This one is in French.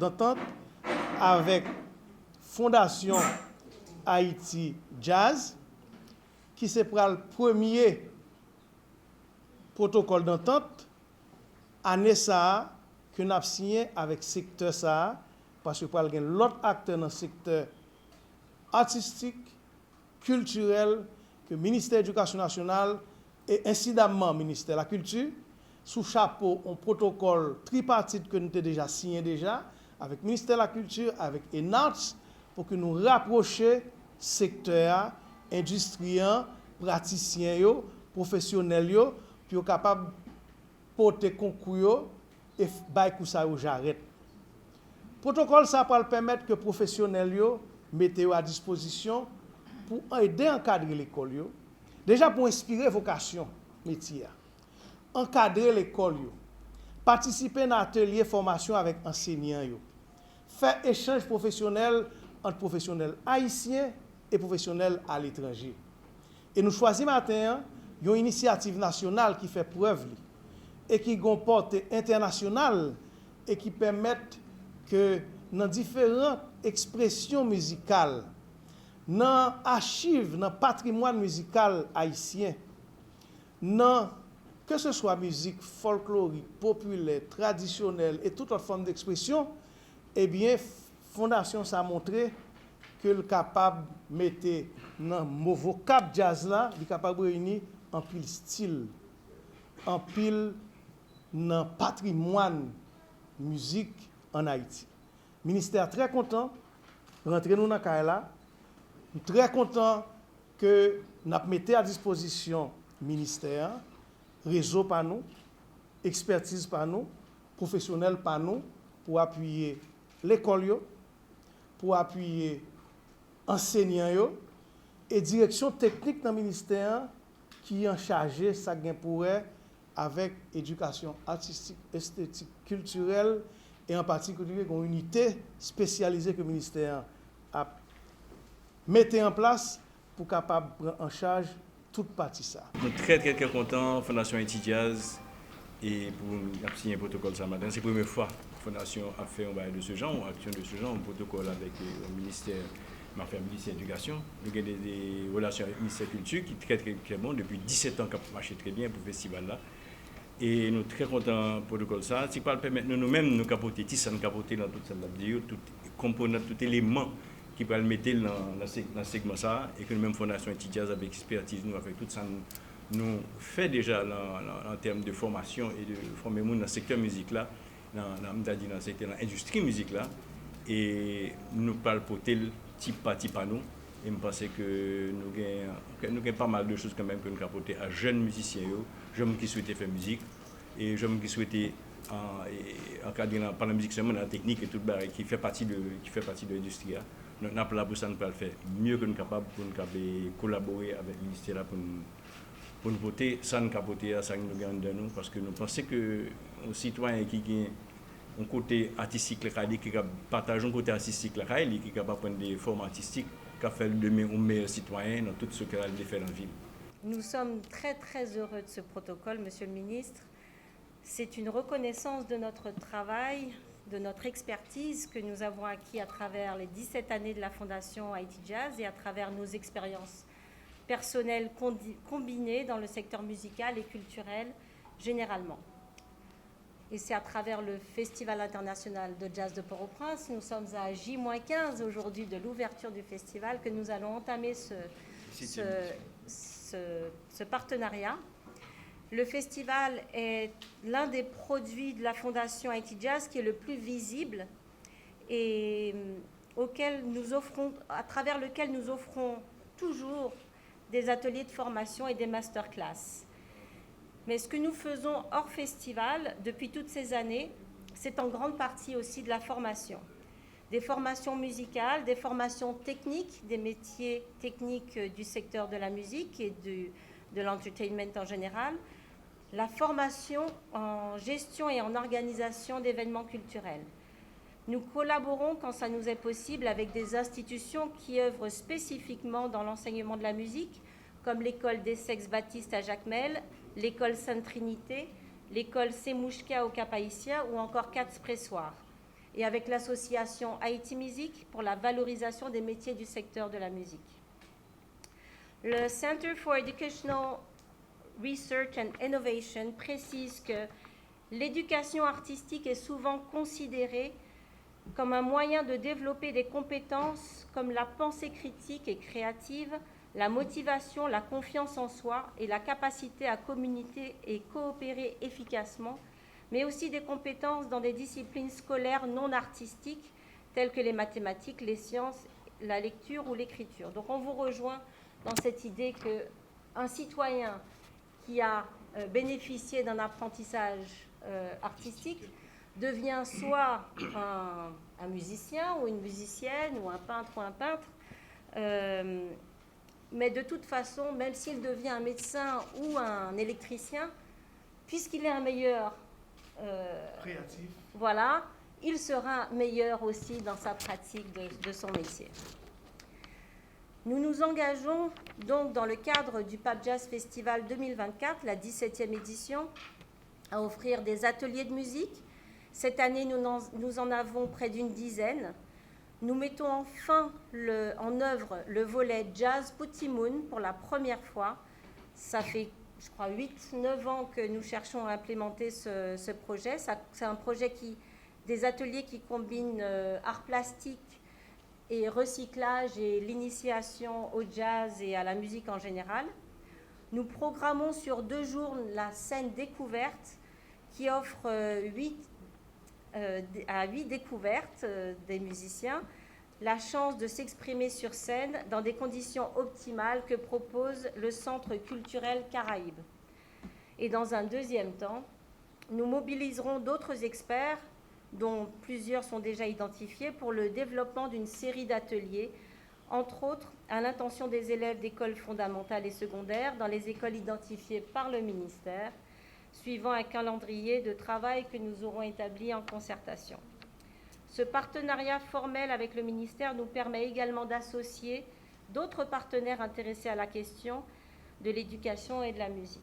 d'entente avec Fondation Haïti Jazz, qui c'est pour le premier protocole d'entente année ça que nous avons signé avec secteur ça, parce que pour avoir l'autre acteur dans le secteur artistique, culturel, que le ministère de l'Éducation nationale et incidemment le ministère de la Culture, sous chapeau un protocole tripartite que nous avons déjà signé avec le ministère de la Culture, avec ENARTS, pour que nous rapprochions secteur, industriel, praticiens, professionnels, pour être capable de porter concours et faire ça j'arrête. Le protocole ça va permettre que les professionnels mettent à disposition pour aider à encadrer l'école, déjà pour inspirer vocation métier, encadrer l'école, participer à atelier formation avec enseignants, faire échange professionnel entre professionnels haïtiens et professionnels à l'étranger. Et nous choisissons maintenant une initiative nationale qui fait preuve et qui a une portée internationale et qui permet que dans différentes expressions musicales, dans l'archive, dans le patrimoine musical haïtien, que ce soit musique folklorique, populaire, traditionnelle et toute autre forme d'expression, eh bien, Fondation ça a montré que le capable de mettre dans le vocable jazz là, il est capable de réunir en pile style, en pile dans patrimoine musique en Haïti. Le ministère très content de rentrer nous dans le là. Très content que nous mettons à disposition le ministère, réseau par nous, expertise par nous, professionnel par nous, pour appuyer l'école, pour appuyer enseignants et direction technique dans le ministère qui est en charge ça pour avec éducation artistique, esthétique, culturelle et en particulier une unité spécialisée que le ministère a mis en place pour capable prendre en charge toute partie ça. Nous sommes très contents, Fondation Haïti Jazz, et pour signer un protocole ce matin. C'est la première fois que la Fondation a fait un bail de ce genre, une action de ce genre, un protocole avec le ministère de l'Éducation. Nous avons des relations avec le ministère de la Culture qui est très bon depuis 17 ans, qui a marché très bien pour le festival là. Et nous sommes très contents du protocole ça. Si pas le permettre nous-mêmes nous capoter, nous capoter dans toute cette vidéo, tout composant, tout élément qui peut le mettre dans le segment ça, et que nous-mêmes Fondation Haïti Jazz avec expertise, nous avec tout ça, nous fait déjà en termes de formation et de former dans le secteur musique là, dans le secteur de l'industrie musique là, et nous parlons pour tel type par nous. Et je pense que nous avons pas mal de choses quand même que nous capoter à jeunes musiciens, jeunes qui souhaitent faire musique et jeunes qui souhaitent encadrer par la musique seulement dans la technique et tout qui fait partie de l'industrie. Nous avons là pour ça, nous pouvons le faire mieux que nous capables pour nous collaborer avec le ministère pour nous voter, sans nous capoter à ça que nous gagnons de nous, parce que nous pensons que un citoyen qui a un côté artistique, qui partage un côté artistique, qui est capable de prendre des formes artistiques, qui a fait de demain un meilleur citoyen dans tout ce qu'elle a fait dans la ville. Nous sommes très heureux de ce protocole, Monsieur le Ministre. C'est une reconnaissance de notre travail, de notre expertise que nous avons acquis à travers les 17 années de la Fondation Haïti Jazz et à travers nos expériences personnelles combinées dans le secteur musical et culturel généralement. Et c'est à travers le Festival international de jazz de Port-au-Prince, nous sommes à J-15 aujourd'hui de l'ouverture du festival, que nous allons entamer ce partenariat. Le festival est l'un des produits de la Fondation Haïti Jazz qui est le plus visible et à travers lequel nous offrons toujours des ateliers de formation et des masterclass. Mais ce que nous faisons hors festival depuis toutes ces années, c'est en grande partie aussi de la formation. Des formations musicales, des formations techniques, des métiers techniques du secteur de la musique et de l'entertainment en général, la formation en gestion et en organisation d'événements culturels. Nous collaborons quand ça nous est possible avec des institutions qui œuvrent spécifiquement dans l'enseignement de la musique, comme l'école des Sexes-Baptistes à Jacmel, l'école Sainte-Trinité, l'école Semouchka au Cap-Haïtien ou encore Quatre Pressoirs. et avec l'association Haïti Music pour la valorisation des métiers du secteur de la musique. Le Center for Educational Research and Innovation précise que l'éducation artistique est souvent considérée comme un moyen de développer des compétences comme la pensée critique et créative, la motivation, la confiance en soi et la capacité à communiquer et coopérer efficacement, mais aussi des compétences dans des disciplines scolaires non artistiques telles que les mathématiques, les sciences, la lecture ou l'écriture. Donc on vous rejoint dans cette idée qu'un citoyen qui a bénéficié d'un apprentissage artistique devient soit un musicien ou une musicienne ou un peintre ou un peintre, mais de toute façon, même s'il devient un médecin ou un électricien, puisqu'il est un meilleur créatif, voilà, il sera meilleur aussi dans sa pratique de son métier. Nous nous engageons donc dans le cadre du Pape Jazz Festival 2024, la 17e édition, à offrir des ateliers de musique. Cette année, nous en avons près d'une dizaine. Nous mettons enfin en œuvre le volet Jazz Putimoun pour la première fois. Ça fait, je crois, 8-9 ans que nous cherchons à implémenter ce projet. C'est un projet des ateliers qui combinent art plastique et recyclage et l'initiation au jazz et à la musique en général. Nous programmons sur 2 jours la scène découverte qui offre 8 découvertes des musiciens, la chance de s'exprimer sur scène dans des conditions optimales que propose le Centre culturel Caraïbes. Et dans un deuxième temps, nous mobiliserons d'autres experts, dont plusieurs sont déjà identifiés, pour le développement d'une série d'ateliers, entre autres à l'intention des élèves d'écoles fondamentales et secondaires dans les écoles identifiées par le ministère, suivant un calendrier de travail que nous aurons établi en concertation. Ce partenariat formel avec le ministère nous permet également d'associer d'autres partenaires intéressés à la question de l'éducation et de la musique.